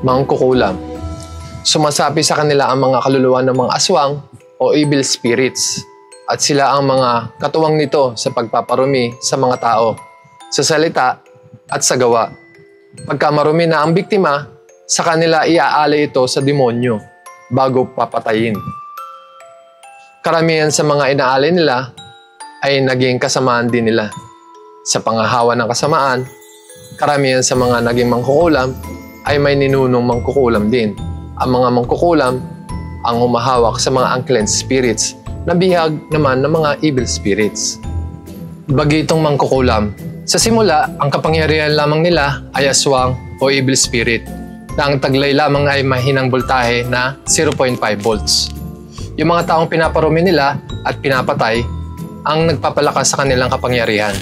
mangkukulam. Sumasapi sa kanila ang mga kaluluwa ng mga aswang o evil spirits at sila ang mga katuwang nito sa pagpaparumi sa mga tao, sa salita at sa gawa. Pagka marumi na ang biktima, sa kanila iaalay ito sa demonyo bago papatayin. Karamihan sa mga inaalay nila ay naging kasamaan din nila. Sa pangahawa ng kasamaan, karamihan sa mga naging mangkukulam ay may ninunong mangkukulam din. Ang mga mangkukulam ang humahawak sa mga unclean spirits na bihag naman ng mga evil spirits. Bagitong mangkukulam. Sa simula, ang kapangyarihan lamang nila ay aswang o evil spirit na ang taglay lamang ay mahinang voltahe na 0.5 volts. Yung mga taong pinaparumi nila at pinapatay ang nagpapalakas sa kanilang kapangyarihan.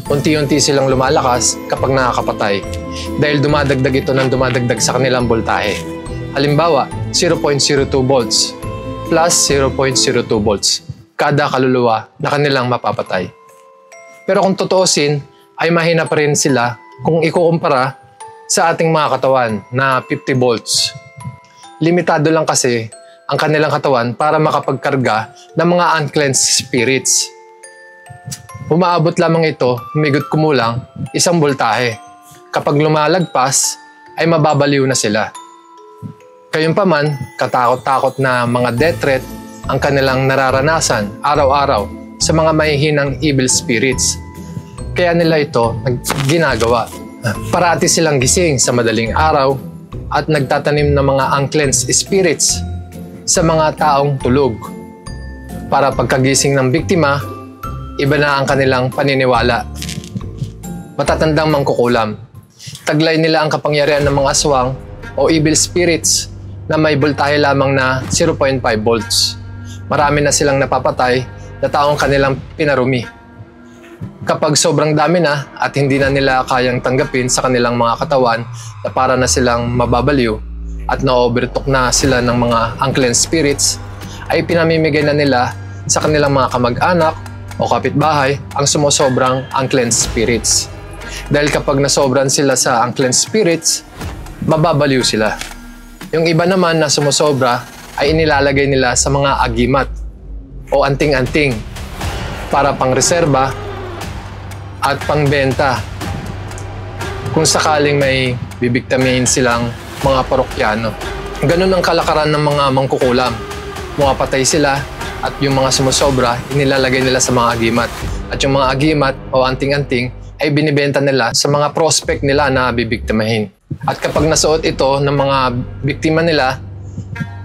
Unti-unti silang lumalakas kapag nakakapatay dahil dumadagdag ito ng dumadagdag sa kanilang voltahe. Halimbawa, 0.02 volts plus 0.02 volts kada kaluluwa na kanilang mapapatay. Pero kung tutuusin, ay mahina pa rin sila kung ikukumpara sa ating mga katawan na 50 volts. Limitado lang kasi ang kanilang katawan para makapagkarga ng mga unclean spirits. Umaabot lamang ito, humigot kumulang, 1 voltahe. Kapag lumalagpas, ay mababaliw na sila. Gayunpaman, katakot-takot na mga death threat ang kanilang nararanasan araw-araw sa mga mahihinang evil spirits. Kaya nila ito ginagawa. Parati silang gising sa madaling araw at nagtatanim ng mga unclean spirits sa mga taong tulog. Para pagkagising ng biktima, iba na ang kanilang paniniwala. Matatandang mangkukulam. Taglay nila ang kapangyarihan ng mga aswang o evil spirits na may voltahe lamang na 0.5 volts. Marami na silang napapatay na taong kanilang pinarumi. Kapag sobrang dami na at hindi na nila kayang tanggapin sa kanilang mga katawan na para na silang mababaliw at na-overtalk na sila ng mga unclean spirits, ay pinamimigay na nila sa kanilang mga kamag-anak o kapitbahay ang sumusobrang unclean spirits. Dahil kapag nasobran sila sa unclean spirits, mababaliw sila. Yung iba naman na sumusobra ay inilalagay nila sa mga agimat o anting-anting para pang-reserba at pang-benta kung sakaling may bibiktamin silang mga parokyano. Ganun ang kalakaran ng mga mangkukulam. Mukapatay sila at yung mga sumusobra inilalagay nila sa mga agimat. At yung mga agimat o anting-anting ay binibenta nila sa mga prospect nila na bibiktimahin. At kapag nasuot ito ng mga biktima nila,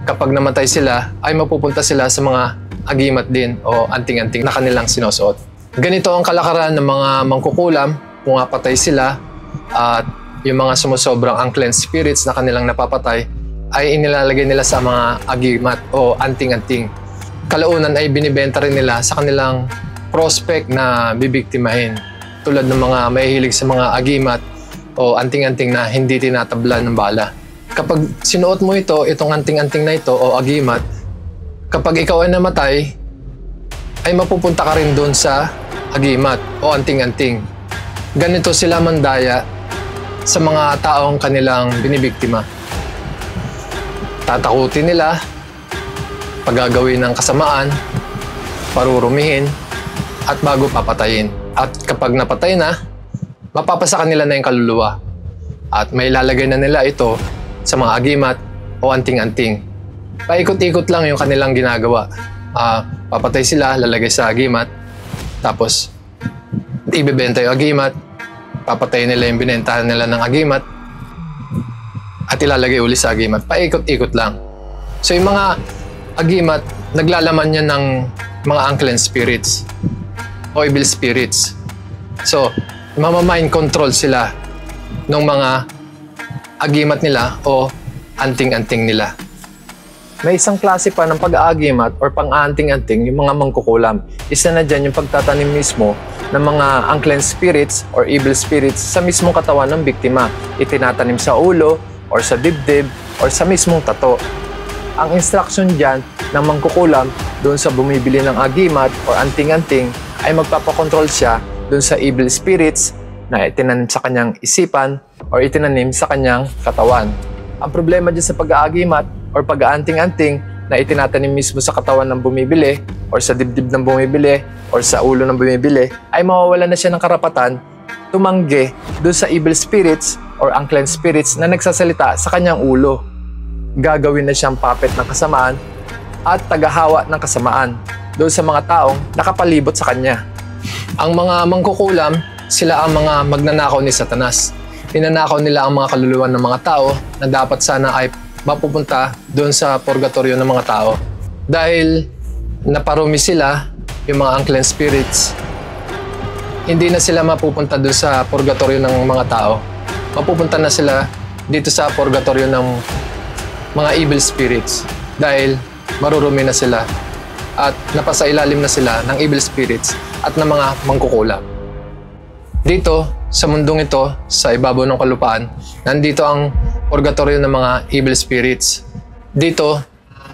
kapag namatay sila, ay mapupunta sila sa mga agimat din o anting-anting na kanilang sinusuot. Ganito ang kalakaran ng mga mangkukulam, pumapatay sila at yung mga sumusobrang unclean spirits na kanilang napapatay ay inilalagay nila sa mga agimat o anting-anting. Kalaunan ay binibenta rin nila sa kanilang prospect na bibiktimahin tulad ng mga mahihilig sa mga agimat o anting-anting na hindi tinatablan ng bala. Kapag sinuot mo itong anting-anting na ito o agimat, kapag ikaw ay namatay, ay mapupunta ka rin doon sa agimat o anting-anting. Ganito sila mandaya sa mga taong kanilang binibiktima. Tatakutin nila, paggagawin ng kasamaan, parurumihin, at bago papatayin. At kapag napatay na, mapapasa kanila na yung kaluluwa. At may lalagay na nila ito sa mga agimat o anting-anting. Paikot-ikot lang yung kanilang ginagawa. Papatay sila, lalagay sa agimat, tapos ibebenta yung agimat, papatay nila yung binentahan nila ng agimat, at ilalagay uli sa agimat. Paikot-ikot lang. So yung mga agimat, naglalaman yan ng mga unclean spirits o evil spirits. So, mamamind control sila ng mga agimat nila o anting-anting nila. May isang klase pa ng pag-aagimat or pang-aanting-anting yung mga mangkukulam. Isa na dyan yung pagtatanim mismo ng mga unclean spirits or evil spirits sa mismong katawan ng biktima. Itinatanim sa ulo or sa dibdib or sa mismong tato. Ang instruction dyan ng mangkukulam doon sa bumibili ng agimat or anting-anting ay magpapakontrol siya doon sa evil spirits na itinanim sa kanyang isipan or itinanim sa kanyang katawan. Ang problema dyan sa pag-aagimat or pag-aanting-anting na itinatanim mismo sa katawan ng bumibili or sa dibdib ng bumibili or sa ulo ng bumibili, ay mawawala na siya ng karapatan tumanggi doon sa evil spirits or unclean spirits na nagsasalita sa kanyang ulo. Gagawin na siyang puppet ng kasamaan at tagahawa ng kasamaan doon sa mga taong nakapalibot sa kanya. Ang mga mangkukulam, sila ang mga magnanakaw ni Satanas. Ninanakaw nila ang mga kaluluwa ng mga tao na dapat sana ay mapupunta doon sa purgatorio ng mga tao. Dahil naparumi sila, yung mga unclean spirits, hindi na sila mapupunta doon sa purgatorio ng mga tao. Mapupunta na sila dito sa purgatorio ng mga evil spirits dahil marurumi na sila at napasailalim na sila ng evil spirits at ng mga mangkukulam. Dito, sa mundong ito, sa ibabaw ng kalupaan, nandito ang purgatorio ng mga evil spirits. Dito,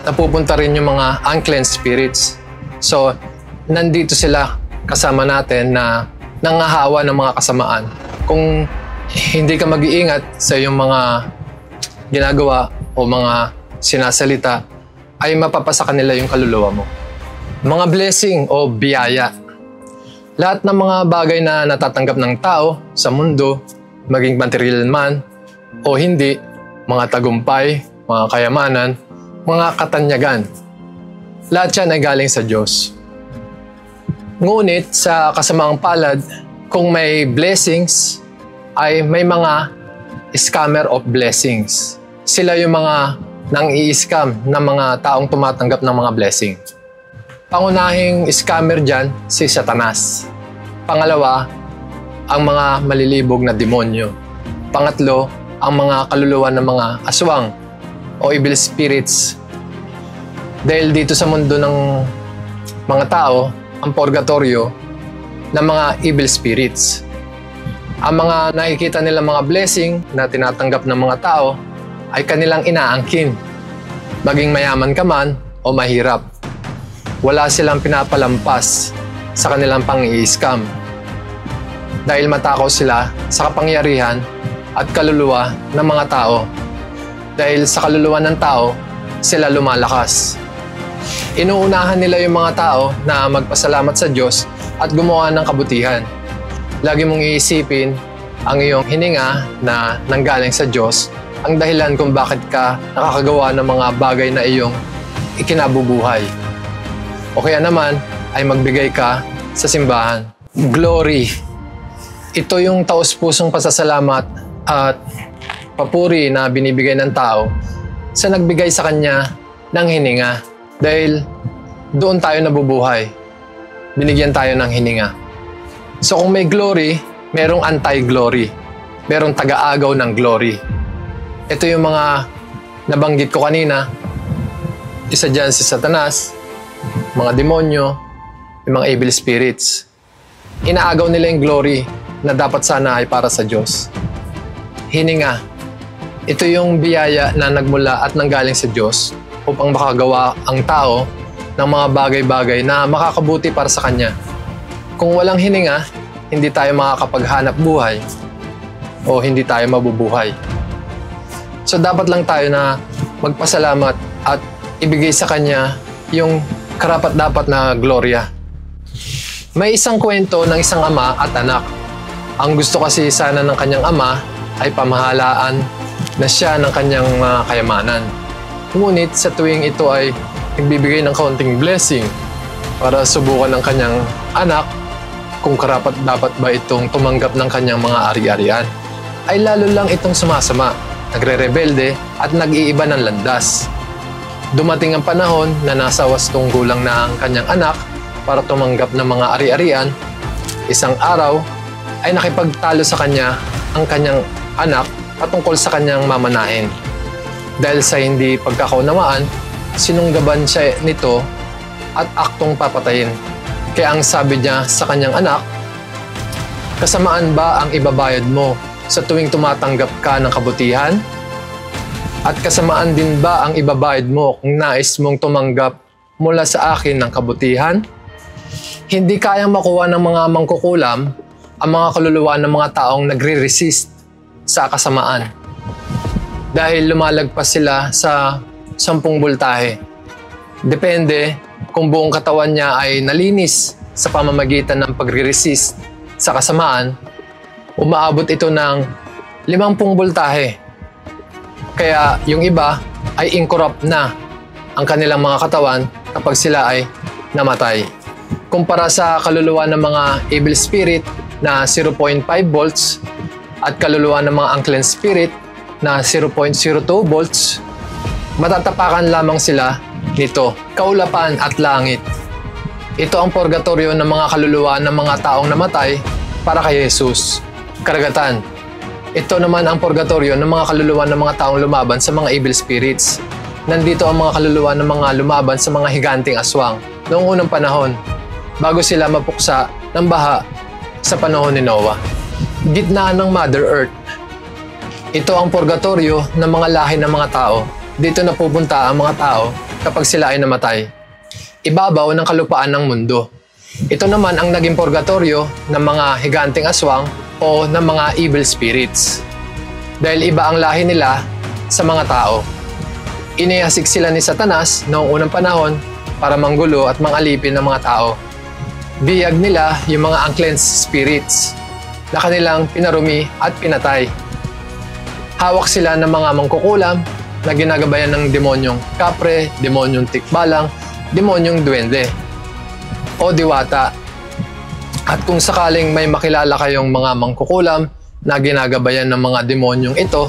napupunta rin yung mga unclean spirits. So, nandito sila kasama natin na nangahawa ng mga kasamaan. Kung hindi ka mag-iingat sa iyong mga ginagawa o mga sinasalita, ay mapapasa kanila yung kaluluwa mo. Mga blessing o biyaya. Lahat ng mga bagay na natatanggap ng tao sa mundo, maging material man o hindi, mga tagumpay, mga kayamanan, mga katanyagan, lahat yan ay galing sa Diyos. Ngunit sa kasamaang palad, kung may blessings, ay may mga scammer of blessings. Sila yung mga nang i-scam ng mga taong tumatanggap ng mga blessing. Pangunahing scammer dyan, si Satanas. Pangalawa, ang mga malilibog na demonyo. Pangatlo, ang mga kaluluwa ng mga aswang o evil spirits. Dahil dito sa mundo ng mga tao, ang purgatorio ng mga evil spirits. Ang mga nakikita nilang mga blessing na tinatanggap ng mga tao ay kanilang inaangkin. Maging mayaman ka man o mahirap. Wala silang pinapalampas sa kanilang pang-i-scam. Dahil matakaw sila sa kapangyarihan at kaluluwa ng mga tao. Dahil sa kaluluwa ng tao, sila lumalakas. Inuunahan nila yung mga tao na magpasalamat sa Diyos at gumawa ng kabutihan. Lagi mong iisipin ang iyong hininga na nanggaling sa Diyos ang dahilan kung bakit ka nakakagawa ng mga bagay na iyong ikinabubuhay. O kaya naman ay magbigay ka sa simbahan. Glory. Ito yung taos-pusong pasasalamat at papuri na binibigay ng tao sa nagbigay sa kanya ng hininga. Dahil doon tayo nabubuhay. Binigyan tayo ng hininga. So kung may glory, merong anti-glory. Merong taga-agaw ng glory. Ito yung mga nabanggit ko kanina. Isa dyan si Satanas, mga demonyo, yung mga evil spirits. Inaagaw nila yung glory na dapat sana ay para sa Diyos. Hininga. Ito yung biyaya na nagmula at nanggaling sa Diyos upang makagawa ang tao ng mga bagay-bagay na makakabuti para sa Kanya. Kung walang hininga, hindi tayo makakapaghanap buhay o hindi tayo mabubuhay. So dapat lang tayo na magpasalamat at ibigay sa Kanya yung karapat-dapat na gloria. May isang kwento ng isang ama at anak. Ang gusto kasi sana ng kanyang ama ay pamahalaan na siya ng kanyang kayamanan. Ngunit sa tuwing ito ay nagbibigay ng kaunting blessing para subukan ng kanyang anak kung karapat-dapat ba itong tumanggap ng kanyang mga ari-arian, ay lalo lang itong sumasama, nagre-rebelde at nag-iiba ng landas. Dumating ang panahon na nasa wastong gulang na ang kanyang anak para tumanggap ng mga ari-arian. Isang araw ay nakipagtalo sa kanya ang kanyang anak patungkol sa kanyang mamanahin. Dahil sa hindi pagkakaunawaan, sinunggaban siya nito at aktong papatayin. Kaya ang sabi niya sa kanyang anak, kasamaan ba ang ibabayad mo sa tuwing tumatanggap ka ng kabutihan? At kasamaan din ba ang ibabayad mo kung nais mong tumanggap mula sa akin ng kabutihan? Hindi kayang makuha ng mga mangkukulam ang mga kaluluwa ng mga taong nagre-resist sa kasamaan. dahil lumalagpas sila sa 10 boltahe. Depende kung buong katawan niya ay nalinis sa pamamagitan ng pagre-resist sa kasamaan, umaabot ito ng 50 boltahe. Kaya yung iba ay incorrupt na ang kanilang mga katawan kapag sila ay namatay. Kumpara sa kaluluwa ng mga evil spirit na 0.5 volts at kaluluwa ng mga unclean spirit na 0.02 volts, matatapakan lamang sila nito, kaulapan at langit. Ito ang purgatorio ng mga kaluluwa ng mga taong namatay para kay Jesus. Karagatan. Ito naman ang purgatorio ng mga kaluluwa ng mga taong lumaban sa mga evil spirits. Nandito ang mga kaluluwa ng mga lumaban sa mga higanting aswang noong unang panahon, bago sila mapuksa ng baha sa panahon ni Noah. Gitnaan ng Mother Earth. Ito ang purgatorio ng mga lahi ng mga tao. Dito napupunta ang mga tao kapag sila ay namatay. Ibabaw ng kalupaan ng mundo. Ito naman ang naging purgatorio ng mga higanting aswang o ng mga evil spirits. Dahil iba ang lahi nila sa mga tao. Inihasik sila ni Satanas noong unang panahon para manggulo at mangalipin ng mga tao. Biyag nila yung mga unclean spirits na kanilang pinarumi at pinatay. Hawak sila ng mga mangkukulam na ginagabayan ng demonyong kapre, demonyong tikbalang, demonyong duwende o diwata. At kung sakaling may makilala kayong mga mangkukulam na ginagabayan ng mga demonyong ito,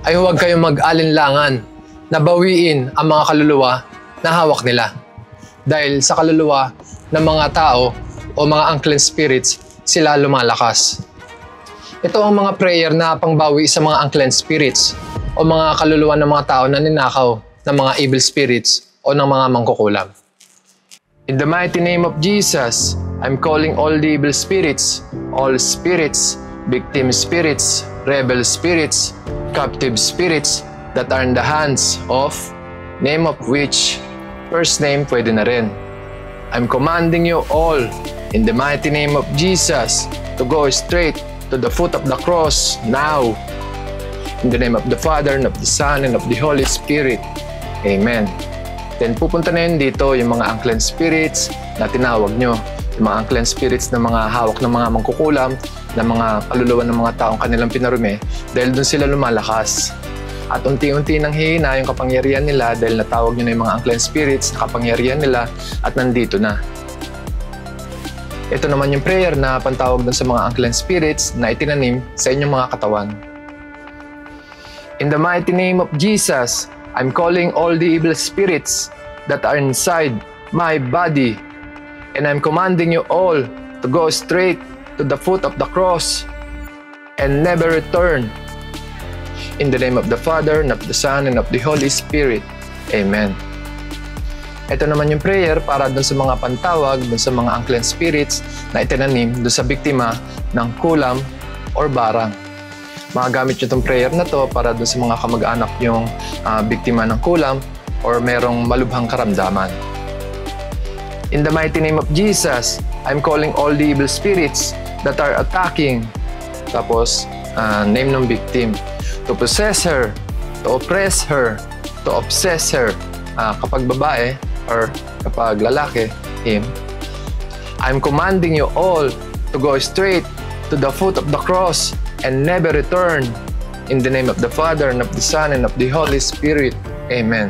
ay huwag kayong mag-alinlangan na bawiin ang mga kaluluwa na hawak nila. Dahil sa kaluluwa ng mga tao o mga unclean spirits, sila lumalakas. Ito ang mga prayer na pangbawi sa mga unclean spirits o mga kaluluwa ng mga tao na ninakaw ng mga evil spirits o ng mga mangkukulam. In the mighty name of Jesus, I'm calling all the evil spirits, all spirits, victim spirits, rebel spirits, captive spirits that are in the hands of, name of which, first name pwede na rin. I'm commanding you all in the mighty name of Jesus to go straight to the foot of the cross now. In the name of the Father, and of the Son, and of the Holy Spirit. Amen. Then pupunta na yun dito yung mga unclean spirits na tinawag nyo. Yung mga unclean spirits na mga hawak ng mga mangkukulam, na mga kaluluwa ng mga taong kanilang pinarumi, dahil dun sila lumalakas. At unti-unti nang hihina yung kapangyarihan nila dahil natawag nyo na yung mga unclean spirits na kapangyarihan nila at nandito na. Ito naman yung prayer na pantawag dun sa mga unclean spirits na itinanim sa inyong mga katawan. In the mighty name of Jesus, I'm calling all the evil spirits that are inside my body, and I'm commanding you all to go straight to the foot of the cross and never return. In the name of the Father, and of the Son, and of the Holy Spirit. Amen. Ito naman yung prayer para dun sa mga pantawag, dun sa mga unclean spirits na itinanim dun sa biktima ng kulam or barang. Magagamit nyo itong prayer na to para dun sa mga kamag-anak yung biktima ng kulam or merong malubhang karamdaman. In the mighty name of Jesus, I'm calling all the evil spirits that are attacking, tapos name ng victim, to possess her, to oppress her, to obsess her. Kapag babae or kapag lalaki, him. I'm commanding you all to go straight to the foot of the cross and never return. In the name of the Father, and of the Son, and of the Holy Spirit. Amen.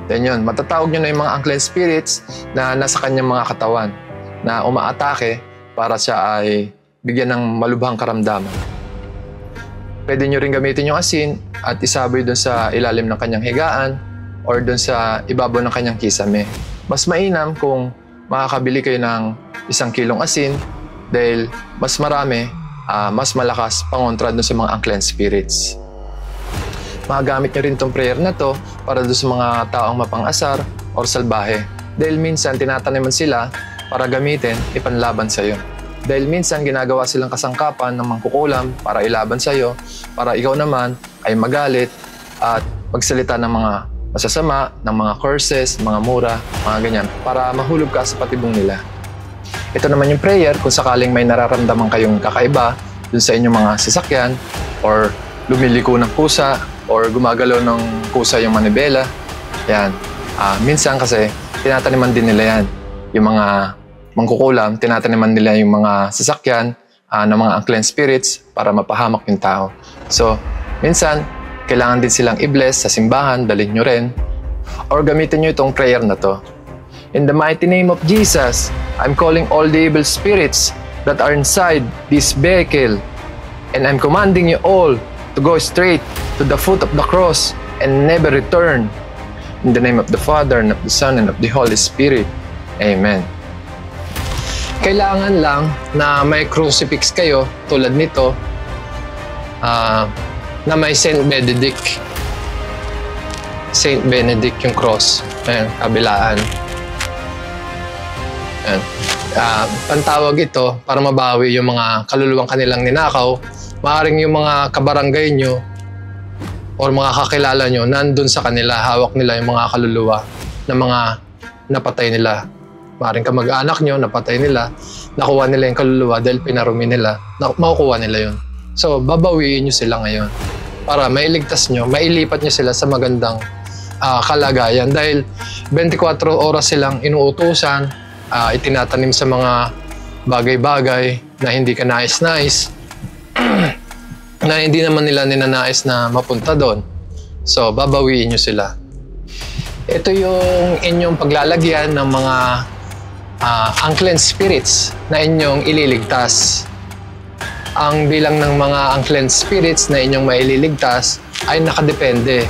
Then yun, matatawag nyo na yung mga unclean spirits na nasa kanyang mga katawan na umaatake para siya ay bigyan ng malubhang karamdaman. Pwede nyo rin gamitin yung asin at isaboy dun sa ilalim ng kanyang higaan or dun sa ibabaw ng kanyang kisame. Mas mainam kung makakabili kayo ng 1 kilong asin dahil mas marami, mas malakas pangontra dun sa mga unclean spirits. Magagamit nyo rin itong prayer na to para dun sa mga taong mapang-asar or salbahe. Dahil minsan tinataniman sila para gamitin, ipanlaban sa'yo. Dahil minsan ginagawa silang kasangkapan ng mangkukulam para ilaban sa'yo, para ikaw naman ay magalit at magsalita ng mga masasama, ng mga curses, mga mura, mga ganyan, para mahulog ka sa patibong nila. Ito naman yung prayer kung sakaling may nararamdaman kayong kakaiba dun sa inyong mga sasakyan or lumiliko ng pusa or gumagalaw ng kusa yung manibela. Yan. Minsan kasi, tinataniman din nila yan. Yung mga mangkukulam, tinataniman nila yung mga sasakyan ng mga unclean spirits para mapahamak yung tao. So, minsan, kailangan din silang i-bless sa simbahan, dalhin nyo rin. Or gamitin nyo itong prayer na to. In the mighty name of Jesus, I'm calling all the evil spirits that are inside this vehicle. And I'm commanding you all to go straight to the foot of the cross and never return. In the name of the Father, and of the Son, and of the Holy Spirit. Amen. Kailangan lang na may crucifix kayo tulad nito na may Saint Benedict. Saint Benedict yung cross. Ayan, kabilaan. Ayan. Pantawag ito para mabawi yung mga kaluluwang kanilang ninakaw. Maaaring yung mga kabarangay nyo or mga kakilala nyo nandun sa kanila, hawak nila yung mga kaluluwa ng mga napatay nila. Maaaring kamag-anak nyo, napatay nila, nakuha nila yung kaluluwa dahil pinarumi nila, makukuha nila yun. So, babawiin nyo sila ngayon para mailigtas nyo, mailipat nyo sila sa magandang kalagayan dahil 24 oras silang inuutusan, itinatanim sa mga bagay-bagay na hindi ka nais-nais, na hindi naman nila ninanais na mapunta doon. So, babawiin nyo sila. Ito yung inyong paglalagyan ng mga unclean spirits na inyong ililigtas. Ang bilang ng mga unclean spirits na inyong maililigtas ay nakadepende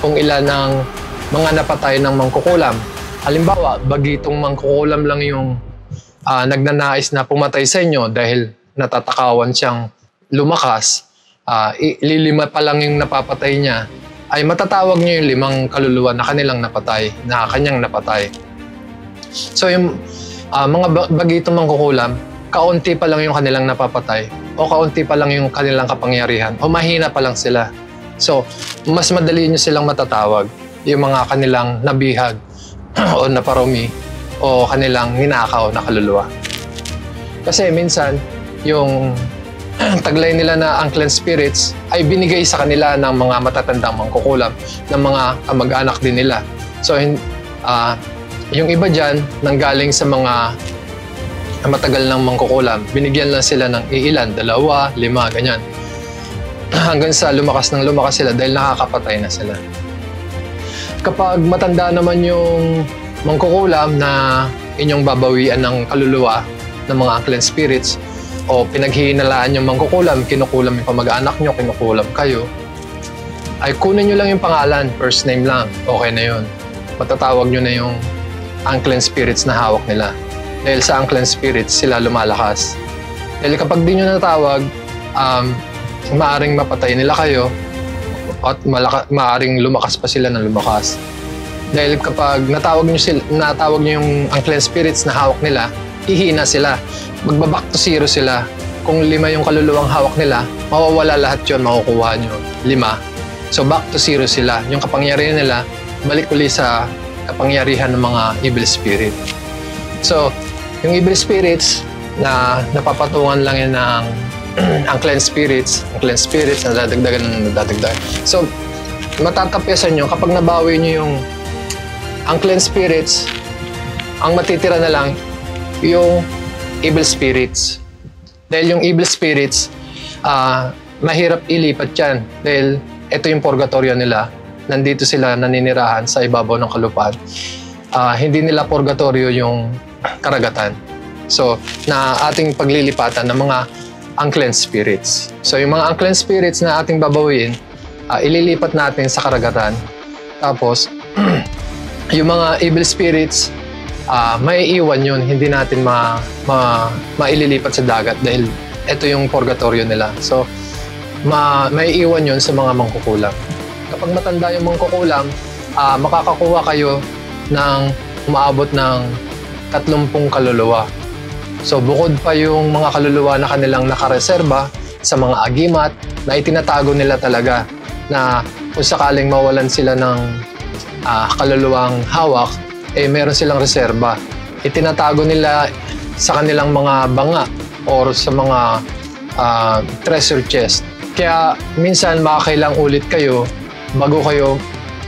kung ilan ang mga napatay ng mangkukulam. Halimbawa, bagitong mangkukulam lang yung nagnanais na pumatay sa inyo dahil natatakawan siyang lumakas, lilima pa lang yung napapatay niya, ay matatawag niyo yung 5 kaluluwa na kanilang napatay, na kanyang napatay. So yung mga bagitong mangkukulam, kaunti pa lang yung kanilang napapatay, o kaunti pa lang yung kanilang kapangyarihan, o mahina pa lang sila. So, mas madali nyo silang matatawag, yung mga kanilang nabihag, o naparumi, o kanilang ninakaw na kaluluwa. Kasi minsan, yung taglay nila na unclean spirits ay binigay sa kanila ng mga matatandang mangkukulam, ng mga kamag-anak din nila. So, yung iba dyan, nanggaling sa mga matagal ng mangkukulam, binigyan lang sila ng iilan, 2, 5, ganyan. Hanggang sa lumakas sila dahil nakakapatay na sila. Kapag matanda naman yung mangkukulam na inyong babawian ng kaluluwa ng mga unclean spirits, o pinaghihinalaan yung mangkukulam, kinukulam yung kamag-anak nyo, kinukulam kayo, ay kunin nyo lang yung pangalan, first name lang, okay na yun. Matatawag nyo na yung unclean spirits na hawak nila. Dahil sa unclean spirits, sila lumalakas. Dahil kapag di nyo natawag, maaring mapatay nila kayo at maaring lumakas pa sila ng lumakas. Dahil kapag natawag nyo yung unclean spirits na hawak nila, hihina sila. Magbaback to 0 sila. Kung 5 yung kaluluwang hawak nila, mawawala lahat yun, makukuha nyo 5. So back to 0 sila. Yung kapangyarihan nila, balik uli sa kapangyarihan ng mga evil spirit. So, yung evil spirits na napapatungan lang yan ng unclean spirits na dadagdagan. So, matatapyasan nyo kapag nabawi nyo yung unclean spirits, ang matitira na lang yung evil spirits. Dahil yung evil spirits, mahirap ilipat yan. Dahil ito yung purgatorio nila. Nandito sila naninirahan sa ibabaw ng kalupaan. Hindi nila purgatorio yung karagatan. So, na ating paglilipatan ng mga unclean spirits. So, yung mga unclean spirits na ating babawiin, ililipat natin sa karagatan. Tapos, yung mga evil spirits, may iwan yun, hindi natin maililipat sa dagat dahil ito yung purgatorio nila. So, may iwan yun sa mga mangkukulam. Kapag matanda yung mangkukulam, makakakuha kayo ng umaabot ng 30 kaluluwa. So, bukod pa yung mga kaluluwa na kanilang nakareserba sa mga agimat na itinatago nila talaga na kung sakaling mawalan sila ng kaluluwang hawak, meron silang reserba. Itinatago nila sa kanilang mga banga or sa mga treasure chest. Kaya minsan makakailang ulit kayo bago kayo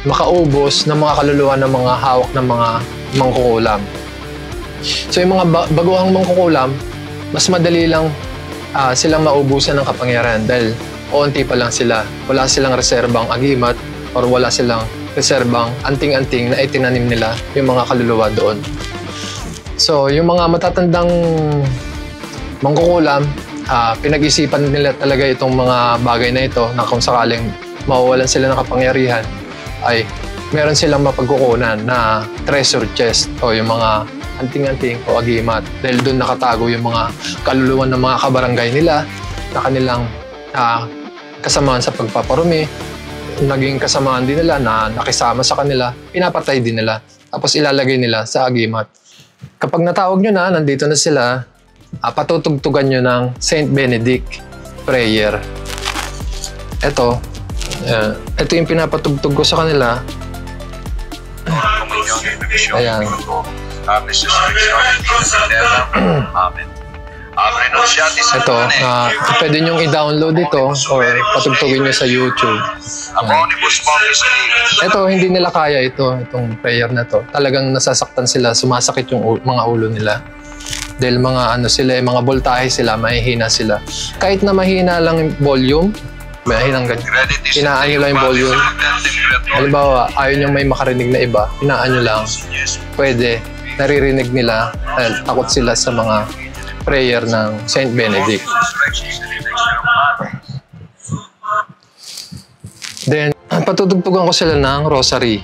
makaubos ng mga kaluluwa ng mga hawak ng mga mangkukulam. So yung mga baguhang mangkukulam, mas madali lang silang maubusan ng kapangyarihan dahil onti pa lang sila. Wala silang reserbang agimat or wala silang reserbang anting-anting na itinanim nila yung mga kaluluwa doon. So yung mga matatandang mangkukulam, pinag-isipan nila talaga itong mga bagay na ito na kung sakaling mawawalan sila ng kapangyarihan ay meron silang mapagkukunan na treasure chest o yung mga anting-anting o agimat dahil doon nakatago yung mga kaluluwa ng mga kabarangay nila na kanilang kasamaan sa pagpaparumi, naging kasamaan din nila na nakisama sa kanila, pinapatay din nila tapos ilalagay nila sa agimat. Kapag natawag nyo na, nandito na sila, patutugtugan nyo ng Saint Benedict prayer. Ito yung pinapatugtog ko sa kanila. Ayan. Ito, pwede nyong i-download ito or patugtugin nyo sa YouTube. Ito, hindi nila kaya itong prayer na to. Talagang nasasaktan sila, sumasakit yung mga ulo nila. Dahil mga mga voltahe sila, mahihina sila. Kahit na mahina lang yung volume, hinaan nyo lang yung volume. Halimbawa, ayaw nyo may makarinig na iba, hinaan nyo lang. Pwede, naririnig nila dahil takot sila sa mga prayer ng Saint Benedict. Then, patutugtugan ko sila ng rosary.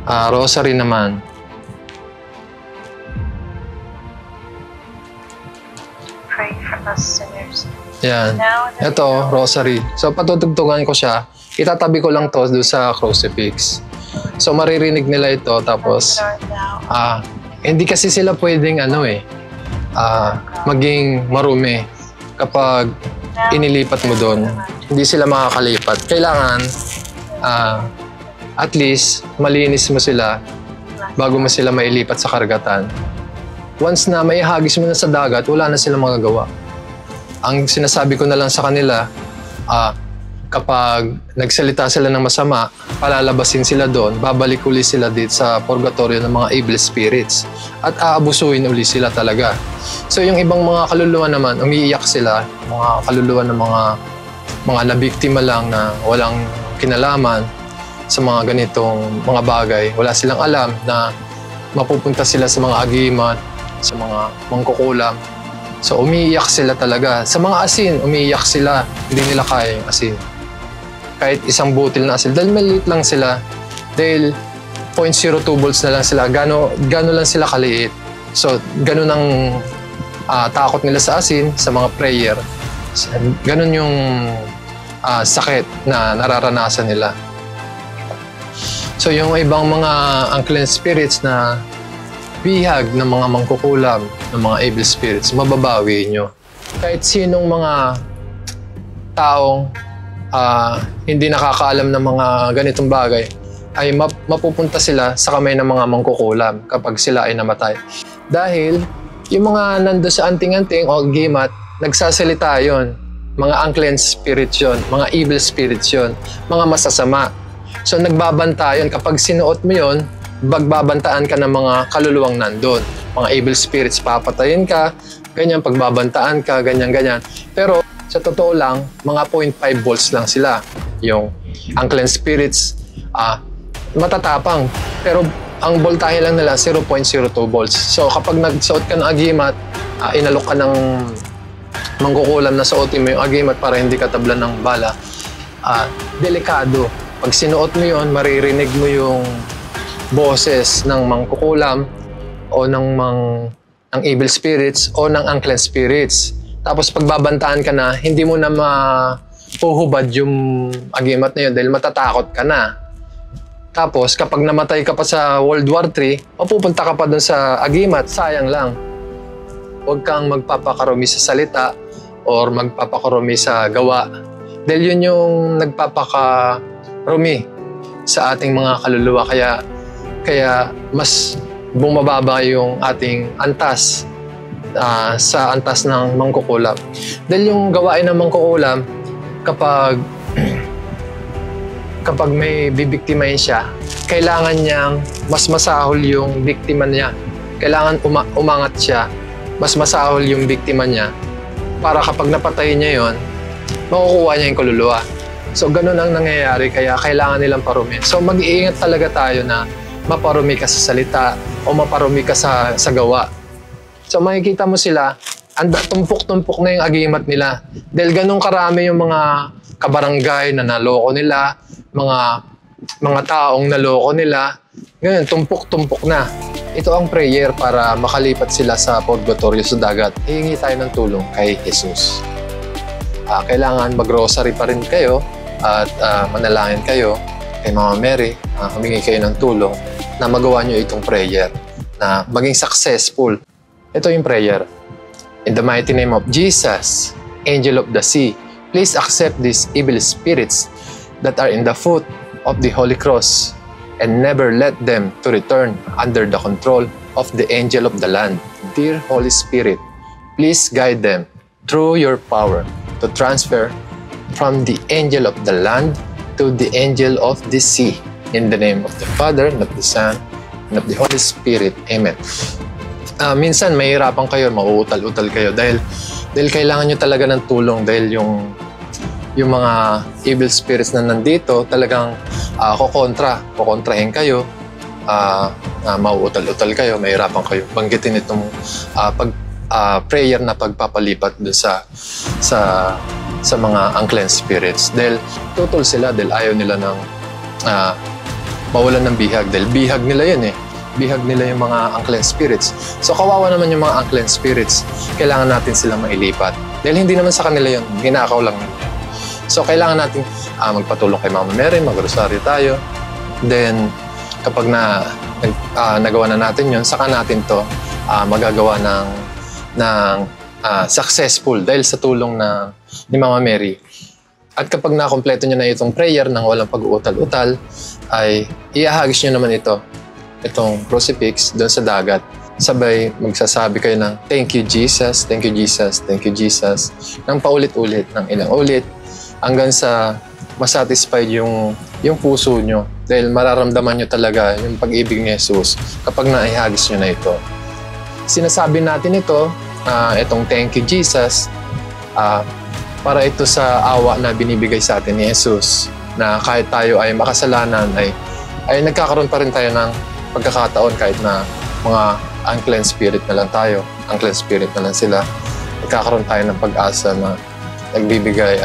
Rosary naman. Pray for us sinners. Yan. Ito, rosary. So, patutugtugan ko siya. Itatabi ko lang to doon sa crucifix. So, maririnig nila ito. Tapos, hindi kasi sila pwedeng maging marumi kapag inilipat mo doon. Hindi sila makakalipat. Kailangan, at least, malinis mo sila bago mo sila mailipat sa karagatan. Once na maihagis mo na sa dagat, wala na silang magagawa. Ang sinasabi ko na lang sa kanila, kapag nagsalita sila ng masama, palalabasin sila doon, babalik uli sila dito sa purgatorio ng mga evil spirits at aabusuhin uli sila talaga. So yung ibang mga kaluluwa naman, umiiyak sila, mga kaluluwa ng mga nabiktima lang na walang kinalaman sa mga ganitong mga bagay. Wala silang alam na mapupunta sila sa mga agimat, sa mga mangkukulam. So umiiyak sila talaga. Sa mga asin, umiiyak sila. Hindi nila kaya yung asin. Kahit isang butil na asin. Dahil maliit lang sila. Dahil 0.02 volts na lang sila. Gano lang sila kaliit. So gano'n ang takot nila sa asin, sa mga prayer. Gano'n yung sakit na nararanasan nila. So yung ibang mga unclean spirits na bihag ng mga mangkukulam, ng mga evil spirits, mababawi nyo. Kahit sinong mga taong hindi nakakaalam ng mga ganitong bagay, ay mapupunta sila sa kamay ng mga mangkukulam kapag sila ay namatay. Dahil yung mga nando sa anting-anting o gimat, nagsasalita yon. Mga unclean spirits yun, mga evil spirits yun, mga masasama. So nagbabanta yun. Kapag sinuot mo yun, bagbabantaan ka ng mga kaluluwang nandun. Mga evil spirits, papatayin ka, ganyan, pagbabantaan ka, ganyan-ganyan. Pero sa totoo lang, mga 0.5 volts lang sila. Yung unclean spirits, matatapang. Pero ang voltahe lang nila, 0.02 volts. So kapag nagsuot ka ng agimat, inalok ka ng mangkukulam na suotin mo yung agimat para hindi ka tablan ng bala, delikado. Pag sinuot mo yun, maririnig mo yung boses ng mangkukulam o ng evil spirits o ng unclean spirits. Tapos pagbabantaan ka na, hindi mo na mapuhubad yung agimat na yun dahil matatakot ka na. Tapos kapag namatay ka pa sa World War III, mapupunta ka pa dun sa agimat, sayang lang. Huwag kang magpapakarumi sa salita or magpapakarumi sa gawa. Dahil yun yung nagpapakarumi sa ating mga kaluluwa. Kaya mas bumababa yung ating antas sa antas ng mangkukulam. Dahil yung gawain ng mangkukulam, kapag kapag may bibiktimahin siya, kailangan niyang mas masahol yung biktima niya. Kailangan umangat siya, mas masahol yung biktima niya para kapag napatay niya yon, makukuha niya yung kaluluwa. So, ganun ang nangyayari, kaya kailangan nilang parumi. So, mag-iingat talaga tayo na maparumi ka sa salita o maparumi ka sa gawa. So, makikita mo sila, tumpok-tumpok na yung agimat nila. Dahil ganun karami yung mga kabarangay na naloko nila, mga taong naloko nila. Ngayon, tumpok-tumpok na. Ito ang prayer para makalipat sila sa purgatorio sa dagat. Hihingi tayo ng tulong kay Jesus. Kailangan mag-rosary pa rin kayo at manalangin kayo kay Mama Mary. Humingi kayo ng tulong na magawa nyo itong prayer na maging successful. Ito yung prayer. In the mighty name of Jesus, Angel of the Sea, please accept these evil spirits that are in the foot of the Holy Cross and never let them to return under the control of the angel of the land. Dear Holy Spirit, please guide them through your power to transfer from the angel of the land to the angel of the sea. In the name of the Father, and of the Son, and of the Holy Spirit. Amen. Minsan, mahirapan kayo, mauutal-utal kayo dahil kailangan nyo talaga ng tulong dahil yung mga evil spirits na nandito talagang kukontrahin kayo, mauutal-utal kayo, mahirapan kayo. Banggitin itong prayer na pagpapalipat dun sa mga unclean spirits. Dahil tutol sila dahil ayaw nila ng mawalan ng bihag. Dahil bihag nila yun eh. Bihag nila yung mga unclean spirits. So kawawa naman yung mga unclean spirits. Kailangan natin silang mailipat. Dahil hindi naman sa kanila yun. Ginakaw lang nila. So, kailangan natin magpatulong kay Mama Mary, mag-rosaryo tayo. Then, kapag nagawa na natin yun, saka natin to magagawa ng successful dahil sa tulong ni Mama Mary. At kapag nakompleto nyo na itong prayer ng walang pag-uutal-utal, ay iahagis nyo naman itong crucifix doon sa dagat. Sabay magsasabi kayo ng, thank you Jesus, thank you Jesus, thank you Jesus, ng paulit-ulit, ng ilang ulit, hanggang sa masatisfied yung puso nyo. Dahil mararamdaman nyo talaga yung pag-ibig ni Jesus kapag naihagis nyo na ito. Sinasabi natin ito, itong thank you Jesus, para ito sa awa na binibigay sa atin ni Jesus. Na kahit tayo ay makasalanan, ay nagkakaroon pa rin tayo ng pagkakataon kahit na mga unclean spirit na lang tayo. Unclean spirit na lang sila. Nagkakaroon tayo ng pag-asa na nagbibigay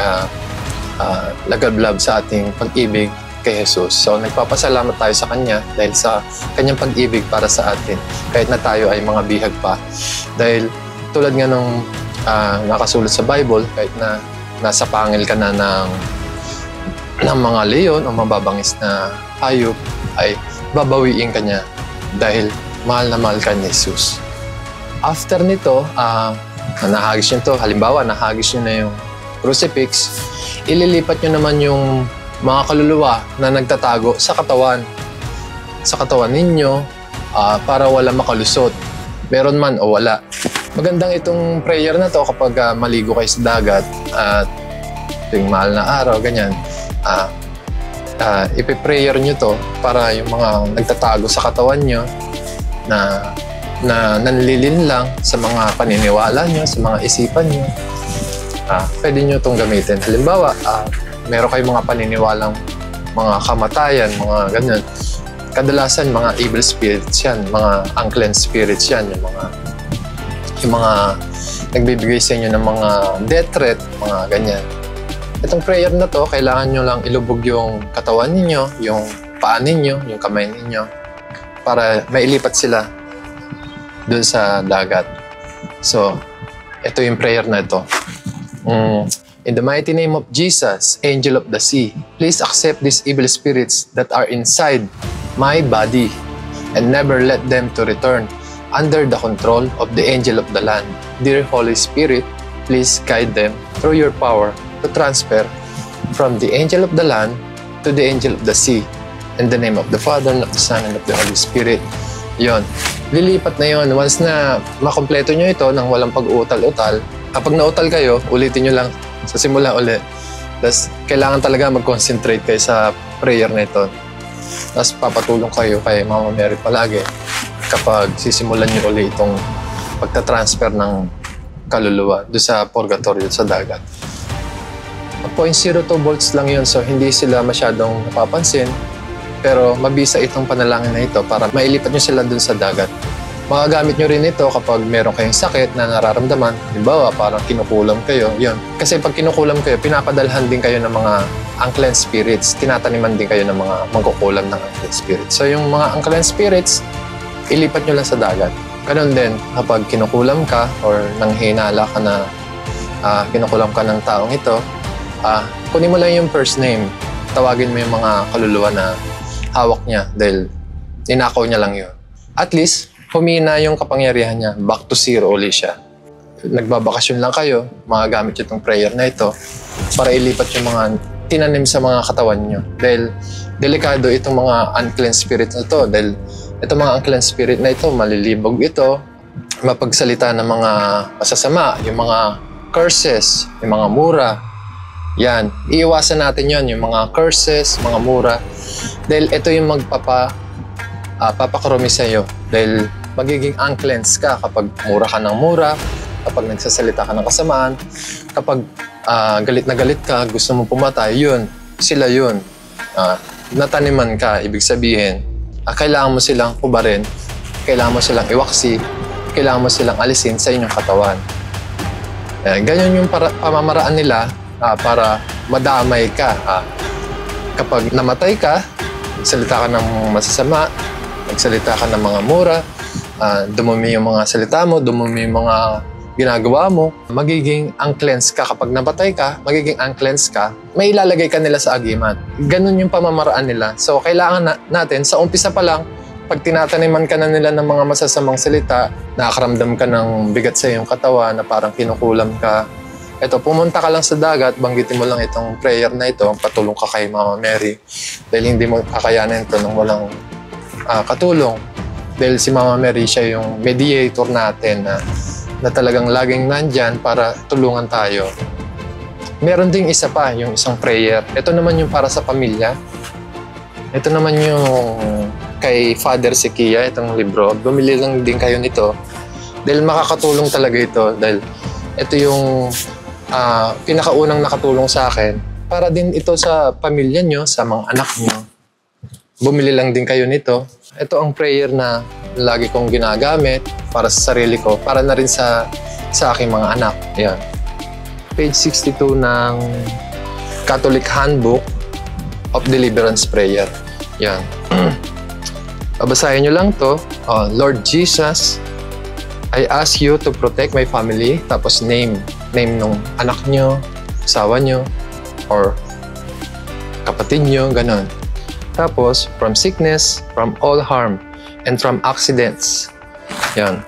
lagablab sa ating pag-ibig kay Jesus. So, nagpapasalamat tayo sa Kanya dahil sa Kanyang pag-ibig para sa atin kahit na tayo ay mga bihag pa. Dahil tulad nga nung nakasulat sa Bible, kahit na nasa pangil ka na ng mga leon o mababangis na hayop, ay babawiin ka niya dahil mahal na mahal ka ni Jesus. After nito, nahagis nyo to. Halimbawa, nahagis nyo na yung crucifix, ililipat nyo naman yung mga kaluluwa na nagtatago sa katawan ninyo para wala makalusot. Meron man o wala. Magandang itong prayer na to kapag maligo kayo sa dagat at tuwing mahal na araw, ganyan. Ipiprayer nyo to para yung mga nagtatago sa katawan nyo na nanlilin lang sa mga paniniwala nyo, sa mga isipan nyo, pwede nyo itong gamitin. Halimbawa, meron kayong mga paniniwalang mga kamatayan, mga ganyan. Kadalasan, mga evil spirits yan, mga unclean spirits yan, yung mga nagbibigay sa inyo ng mga death threat, mga ganyan. Itong prayer na to, kailangan nyo lang ilubog yung katawan ninyo, yung paa ninyo, yung kamay ninyo, para mailipat sila dun sa dagat. So, ito yung prayer na ito. In the mighty name of Jesus, Angel of the Sea, please accept these evil spirits that are inside my body and never let them to return under the control of the angel of the land. Dear Holy Spirit, please guide them through your power to transfer from the angel of the land to the angel of the sea. In the name of the Father, and of the Son, and of the Holy Spirit. Yon. Lilipat na yon. Once na makompleto nyo ito nang walang pag-uutal-utal, kapag nautal kayo, ulitin nyo lang sa simula ulit. Tapos, kailangan talaga mag-concentrate kayo sa prayer na ito. Tapos, papatulong kayo kay Mama Mary palagi kapag sisimulan niyo ulit itong pagta-transfer ng kaluluwa doon sa purgatorio sa dagat. 0.02 volts lang yun, so hindi sila masyadong napapansin. Pero mabisa itong panalangin na ito para mailipat nyo sila dun sa dagat. Magagamit nyo rin ito kapag meron kayong sakit na nararamdaman. Halimbawa, parang kinukulam kayo. Yun. Kasi pag kinukulam kayo, pinapadalhan din kayo ng mga unclean spirits. Tinataniman din kayo ng mga mangkukulam ng unclean spirits. So yung mga unclean spirits, ilipat nyo lang sa dagat. Ganon din, kapag kinukulam ka or nanghinala ka na kinukulam ka ng taong ito, kunin mo lang yung first name. Tawagin mo yung mga kaluluwa na hawak niya dahil ninakaw niya lang yun. At least, humina yung kapangyarihan niya. Back to zero ulit siya. Nagbabakasyon lang kayo, magagamit itong prayer na ito para ilipat yung mga tinanim sa mga katawan niyo. Dahil delikado itong mga unclean spirit na ito. Dahil itong mga unclean spirit na ito, malilibog ito, mapagsalita ng mga masasama, yung mga curses, yung mga mura. Yan, iiwasan natin yon, yung mga curses, mga mura. Dahil ito yung papakarumi sa'yo. Dahil magiging uncleansed ka kapag mura ka ng mura, kapag nagsasalita ka ng kasamaan, kapag galit na galit ka, gusto mong pumatay, yun, sila yun. Nataniman ka, ibig sabihin, kailangan mo silang kubarin, kailangan mo silang iwaksi, kailangan mo silang alisin sa inyong katawan. Ganyan yung pamamaraan nila para madamay ka. Kapag namatay ka, nagsalita ka ng masasama, nagsalita ka ng mga mura, dumumi yung mga salita mo, dumumi yung mga ginagawa mo, magiging uncleansed ka. Kapag namatay ka, magiging uncleansed ka, may ilalagay ka nila sa agimat. Ganun yung pamamaraan nila. So, kailangan natin, sa umpisa pa lang, pag tinataniman ka na nila ng mga masasamang salita, nakakaramdam ka ng bigat sa iyong katawan na parang kinukulam ka, eto, pumunta ka lang sa dagat, banggitin mo lang itong prayer na ito, patulong ka kay Mama Mary. Dahil hindi mo kakayanin ito nung walang katulong. Dahil si Mama Mary, siya yung mediator natin na talagang laging nandyan para tulungan tayo. Meron ding isa pa, yung isang prayer. Ito naman yung para sa pamilya. Ito naman yung kay Father Sikia, itong libro. Bumili lang din kayo nito. Dahil makakatulong talaga ito. Dahil ito yung pinakaunang nakatulong sa akin para din ito sa pamilya nyo, sa mga anak nyo. Bumili lang din kayo nito. Ito ang prayer na lagi kong ginagamit para sa sarili ko, para na rin sa aking mga anak. Ayan. Page 62 ng Catholic Handbook of Deliverance Prayer. Ayan. Babasahin nyo lang to. Lord Jesus, I ask you to protect my family. Tapos name nung anak nyo, asawa nyo, or kapatid nyo, ganun. Tapos, from sickness, from all harm, and from accidents. Yan.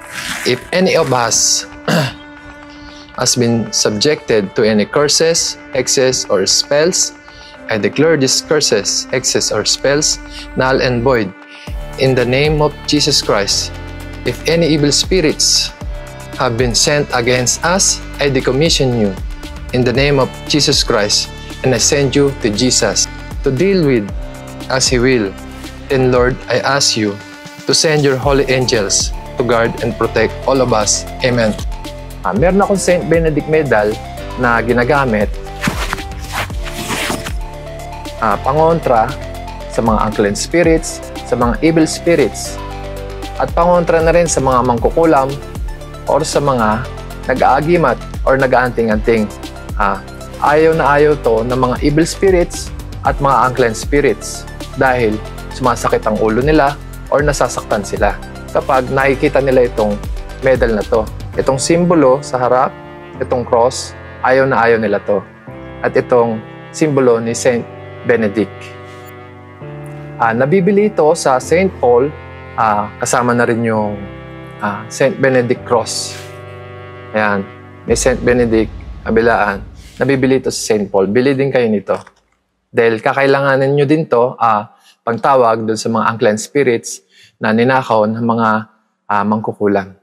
If any of us has been subjected to any curses, hexes, or spells, I declare these curses, hexes, or spells null and void in the name of Jesus Christ. If any evil spirits have been sent against us, I decommission you in the name of Jesus Christ, and I send you to Jesus to deal with as He will. Then, Lord, I ask you to send your holy angels to guard and protect all of us. Amen. Meron akong Saint Benedict medal na ginagamit pangontra sa mga unclean spirits, sa mga evil spirits, at pangontra na rin sa mga mangkukulam or sa mga nag-aagimat or nag-aanting-anting. Ayaw na ayaw to ng mga evil spirits at mga unclean spirits dahil sumasakit ang ulo nila or nasasaktan sila kapag nakikita nila itong medal na to. Itong simbolo sa harap, itong cross, ayaw na ayaw nila to. At itong simbolo ni Saint Benedict. Nabibili ito sa Saint Paul, kasama na rin yung Saint Benedict Cross. Ayan, may Saint Benedict, kabilaan. Nabibili ito sa Saint Paul. Bili din kayo nito. Dahil kakailanganin nyo din to pagtawag dun sa mga unclean spirits na ninakaw ng mga mangkukulam.